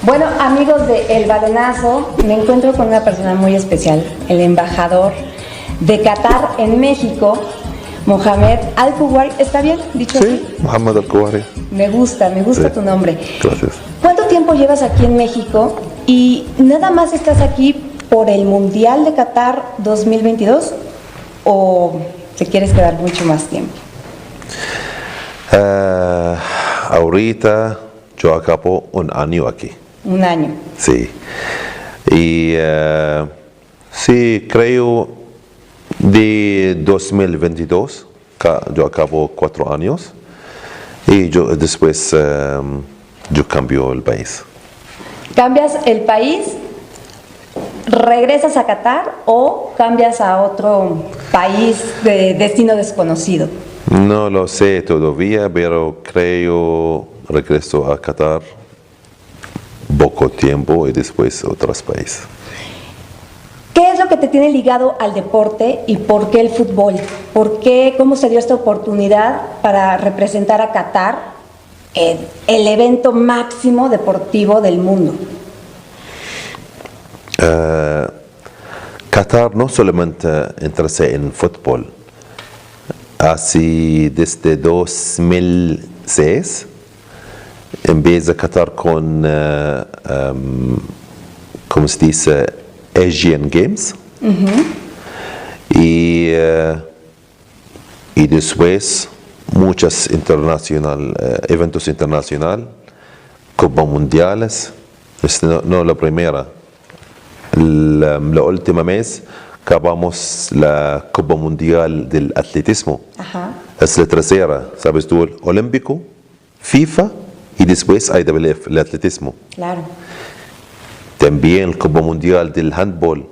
Bueno, amigos de El Balonazo, me encuentro con una persona muy especial, el embajador de Qatar en México, Mohamed Al-Kuwari. ¿Está bien dicho así? Sí, Mohamed Al-Kuwari. Me gusta Sí. tu nombre. Gracias. ¿Cuánto tiempo llevas aquí en México? ¿Y nada más estás aquí por el Mundial de Qatar 2022? ¿O te quieres quedar mucho más tiempo? Ahorita yo acabo un año aquí. Un año. Sí. Y sí, creo de 2022, yo acabo 4 años. Y yo después yo cambio el país. ¿Cambias el país? ¿Regresas a Qatar o cambias a otro país de destino desconocido? No lo sé todavía, pero creo regreso a Qatar poco tiempo y después a otros países. ¿Qué es lo que te tiene ligado al deporte y por qué el fútbol? ¿Por qué, cómo se dio esta oportunidad para representar a Qatar, el evento máximo deportivo del mundo? Qatar no solamente interesa en fútbol. Así desde 2006 empieza Qatar con, ¿cómo se dice? Asian Games. Y después muchos eventos internacionales, Copa Mundiales. No la primera. La última mes acabamos la Copa Mundial del Atletismo. Ajá. Es la tercera, ¿sabes tú? El Olímpico, FIFA y después IWF, el atletismo. Claro. También Copa Mundial del Handball.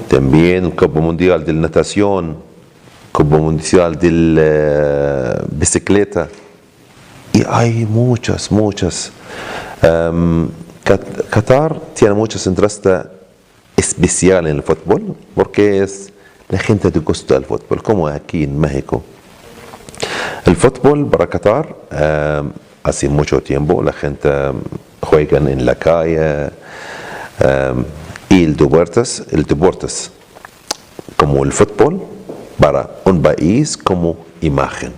También Copa Mundial de Natación. Copa Mundial de Bicicleta. Y hay muchas. Qatar tiene muchos intereses especiales en el fútbol porque es la gente que gusta el fútbol, como aquí en México. El fútbol para Qatar hace mucho tiempo la gente juega en la calle y el deportes como el fútbol para un país como imagen.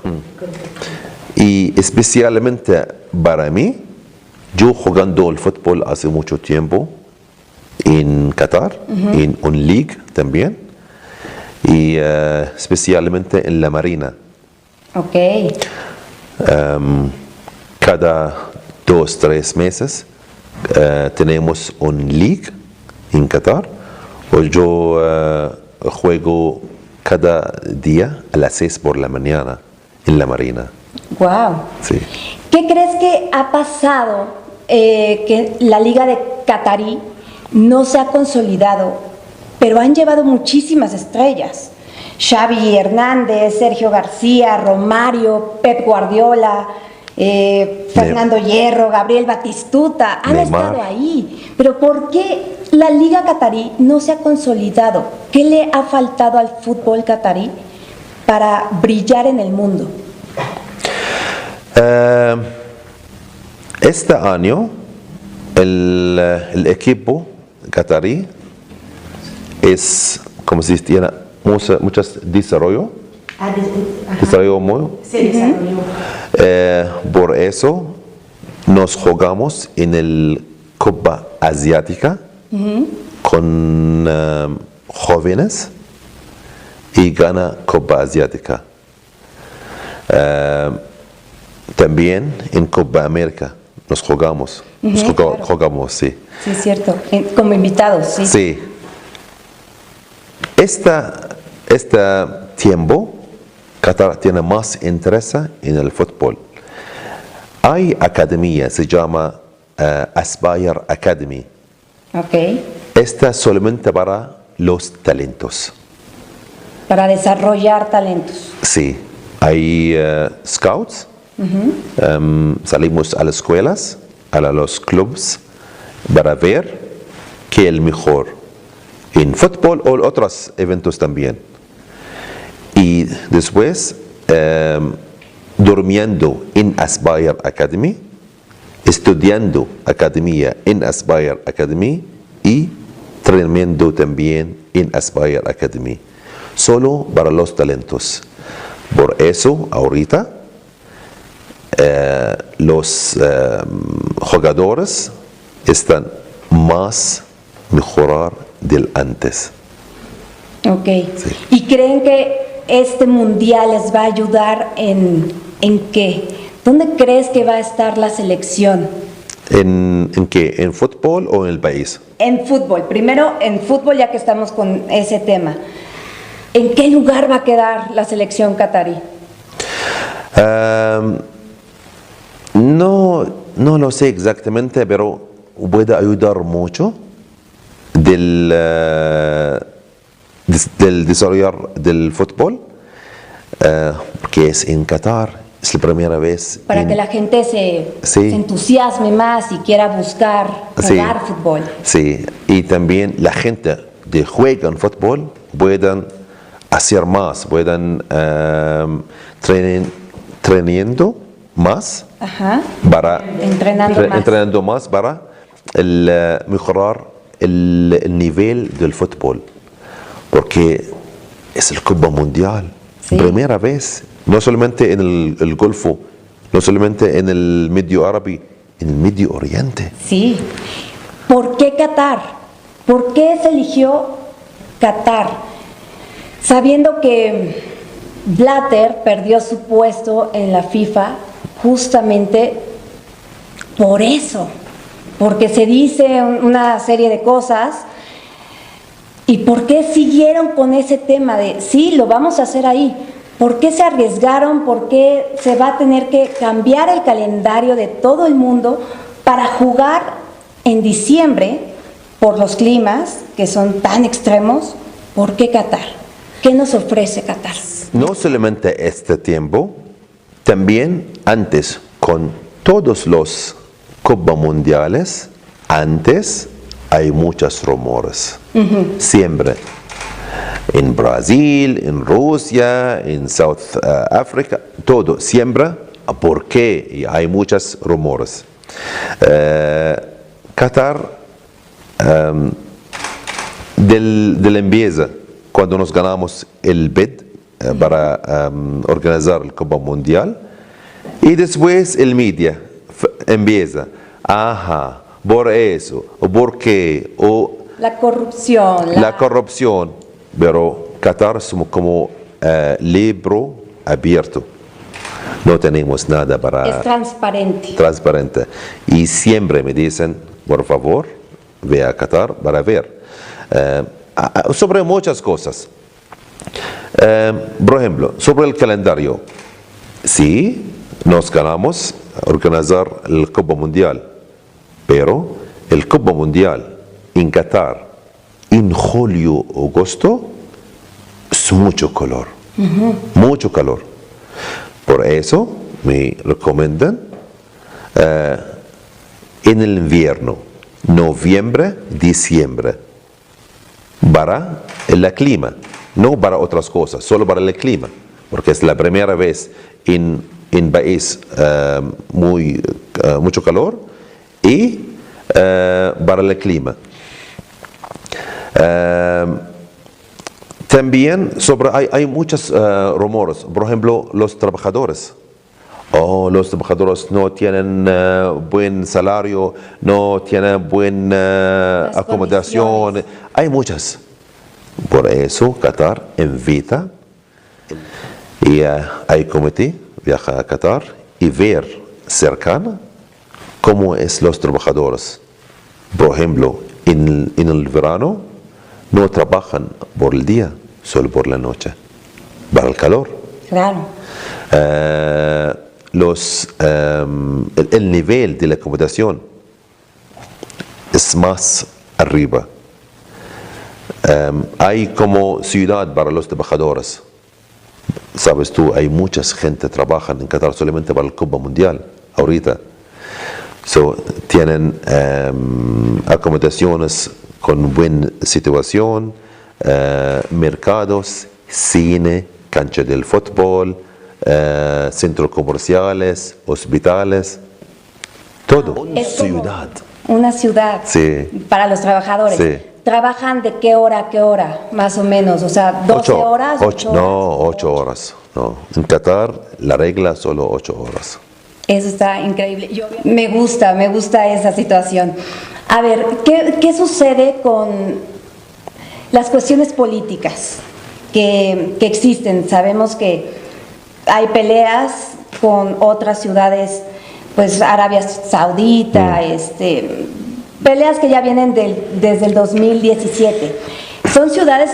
Y especialmente para mí, yo jugando el fútbol hace mucho tiempo en Qatar, en un league también, y especialmente en la Marina. Ok. Cada 2-3 meses tenemos un league en Qatar, o yo juego cada día a las 6 por la mañana en la Marina. Wow. Sí. ¿Qué crees que ha pasado que la Liga de Qatarí no se ha consolidado, pero han llevado muchísimas estrellas? Xavi Hernández, Sergio García, Romario, Pep Guardiola, Fernando Hierro, Gabriel Batistuta, han estado ahí. Pero ¿por qué la Liga Qatarí no se ha consolidado? ¿Qué le ha faltado al fútbol qatarí para brillar en el mundo? Este año el equipo qatarí es, como si tiene muchos desarrollo. Desarrollo muy. Sí, desarrollo. Por eso nos jugamos en el Copa Asiática con jóvenes y gana Copa Asiática. También en Copa América nos jugamos. Claro. Jugamos, sí. Sí, es cierto. Como invitados, sí. Sí. Este tiempo, Qatar tiene más interés en el fútbol. Hay academia, se llama Aspire Academy. Ok. Esta solamente para los talentos. Para desarrollar talentos. Sí. Hay scouts. Salimos a las escuelas, a los clubes, para ver qué es el mejor en fútbol o otros eventos también. Y después, durmiendo en Aspire Academy, estudiando academia en Aspire Academy y treinando también en Aspire Academy, solo para los talentos. Por eso, ahorita, los jugadores están más mejorar del antes. Ok. Sí. ¿Y creen que este mundial les va a ayudar en qué? ¿Dónde crees que va a estar la selección? ¿En qué? ¿En fútbol o en el país? En fútbol. Primero en fútbol, ya que estamos con ese tema. ¿En qué lugar va a quedar la selección catarí? No lo sé exactamente, pero puede ayudar mucho del desarrollar del fútbol, que es en Qatar. Es la primera vez. Para que la gente se entusiasme más y quiera buscar jugar fútbol. Sí, y también la gente que juega en fútbol puedan hacer más, puedan entrenando más. Ajá. Para entrenando más para mejorar el nivel del fútbol, porque es el Copa Mundial, primera vez, no solamente en el Golfo, no solamente en el Medio Árabe, en el Medio Oriente. Sí. ¿Por qué Qatar? ¿Por qué se eligió Qatar? Sabiendo que Blatter perdió su puesto en la FIFA justamente por eso, porque se dice una serie de cosas. ¿Y por qué siguieron con ese tema de sí, lo vamos a hacer ahí? ¿Por qué se arriesgaron? ¿Por qué se va a tener que cambiar el calendario de todo el mundo para jugar en diciembre por los climas que son tan extremos? ¿Por qué Qatar? ¿Qué nos ofrece Qatar? No solamente este tiempo, también antes, con todos los Copas Mundiales, antes hay muchos rumores. Siempre. En Brasil, en Rusia, en South Africa, todo, siempre. ¿Por qué? Y hay muchos rumores. Qatar, del empieza, cuando nos ganamos el bid para organizar el Copa Mundial, y después el media empieza, ajá, por eso, o por qué, o la corrupción. La corrupción, pero Qatar somos como libro abierto, no tenemos nada para... Es transparente. Transparente, y siempre me dicen, por favor, ve a Qatar para ver, sobre muchas cosas. Por ejemplo, sobre el calendario, sí, nos ganamos organizar el Copa Mundial, pero el Copa Mundial en Qatar en julio, agosto, es mucho calor, mucho calor. Por eso me recomiendan en el invierno, noviembre, diciembre, para el clima. No para otras cosas, solo para el clima, porque es la primera vez en país mucho calor y para el clima. También hay muchos rumores, por ejemplo, los trabajadores. Los trabajadores no tienen buen salario, no tienen buena acomodación. Condiciones. Hay muchas. Por eso Qatar invita y hay comité, viaja a Qatar y ver cercana cómo es los trabajadores. Por ejemplo, en el verano no trabajan por el día, solo por la noche, para el calor. Claro. El nivel de la acomodación es más arriba. Hay como ciudad para los trabajadores. Sabes tú, hay mucha gente que trabaja en Qatar solamente para el Copa Mundial, ahorita. Tienen acomodaciones con buena situación, mercados, cine, cancha del fútbol, centros comerciales, hospitales. Todo. Es como Ciudad. una ciudad Sí. para los trabajadores. Sí. ¿Trabajan de qué hora a qué hora, más o menos? O sea, 12 horas, 8 horas. No, 8 horas. No. En Qatar la regla solo 8 horas. Eso está increíble. Me gusta esa situación. A ver, ¿qué sucede con las cuestiones políticas que existen? Sabemos que hay peleas con otras ciudades, pues Arabia Saudita, peleas que ya vienen desde el 2017. Son ciudades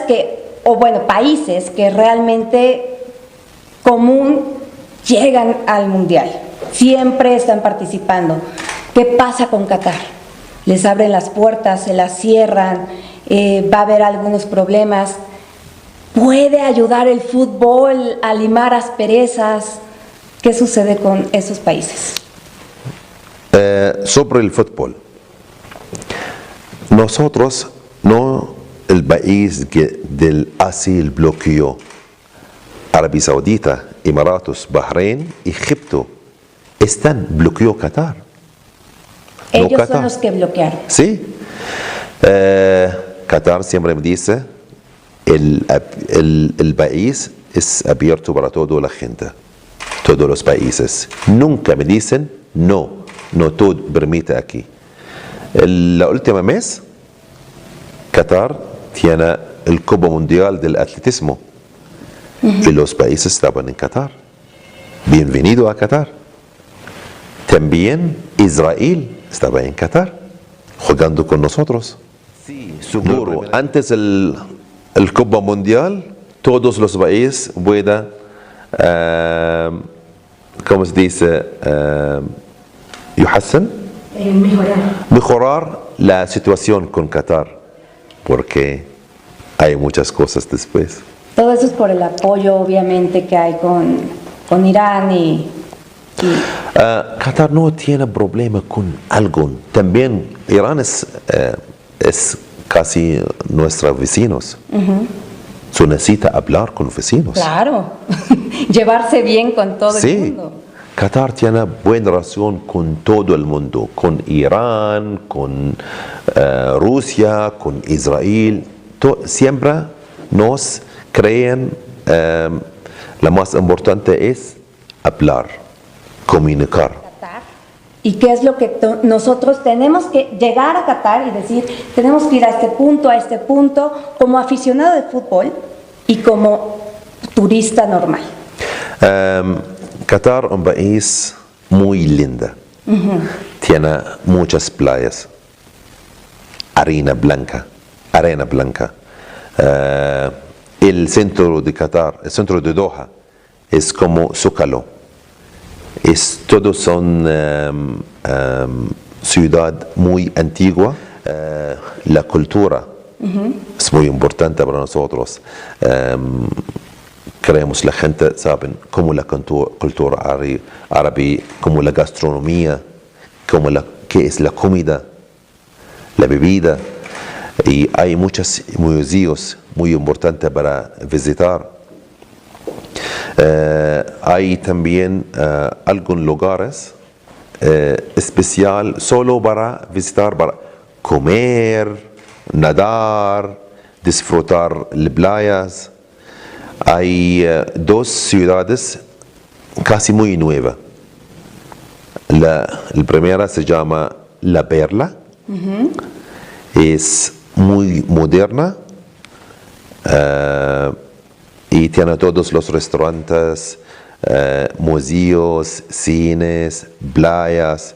países que realmente común llegan al Mundial. Siempre están participando. ¿Qué pasa con Qatar? Les abren las puertas, se las cierran, va a haber algunos problemas. ¿Puede ayudar el fútbol a limar asperezas? ¿Qué sucede con esos países? Sobre el fútbol. Nosotros, no el país que hace el bloqueo. Arabia Saudita, Emiratos, Bahrein, Egipto, están bloqueando Qatar. Ellos no Qatar. Son los que bloquearon. Sí. Qatar siempre me dice, el país es abierto para toda la gente, todos los países. Nunca me dicen, no todo permite aquí. La última mes, Qatar tiene el Copa Mundial del Atletismo. Y los países estaban en Qatar. Bienvenido a Qatar. También Israel estaba en Qatar, jugando con nosotros. Sí, seguro. Antes el Copa Mundial, todos los países pueden, ¿cómo se dice? Mejorar la situación con Qatar, porque hay muchas cosas después. Todo eso es por el apoyo, obviamente, que hay con Irán y Qatar no tiene problema con algo. También Irán es casi nuestros vecinos. Se necesita hablar con vecinos. Claro, llevarse bien con todo el mundo. Qatar tiene buena relación con todo el mundo, con Irán, con Rusia, con Israel. Siempre nos creen, lo más importante es hablar, comunicar. ¿Y qué es lo que nosotros tenemos que llegar a Qatar y decir, tenemos que ir a este punto, como aficionado de fútbol y como turista normal? Qatar es un país muy lindo. Tiene muchas playas, arena blanca. El centro de Qatar, el centro de Doha, es como Zócalo. Todos son ciudad muy antigua. La cultura es muy importante para nosotros. Creemos la gente sabe cómo la cultura árabe, cómo la gastronomía, qué es la comida, la bebida. Y hay muchos museos muy importantes para visitar. Hay también algunos lugares especiales solo para visitar, para comer, nadar, disfrutar las playas. Hay 2 ciudades casi muy nuevas. La primera se llama La Perla. Es muy moderna. Y tiene todos los restaurantes, museos, cines, playas.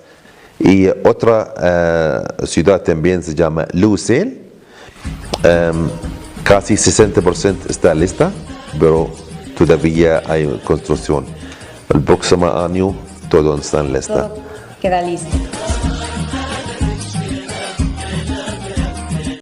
Y otra ciudad también se llama Lusail. Casi 60% está lista, pero todavía hay construcción. El próximo año todo está listo. Todo queda listo.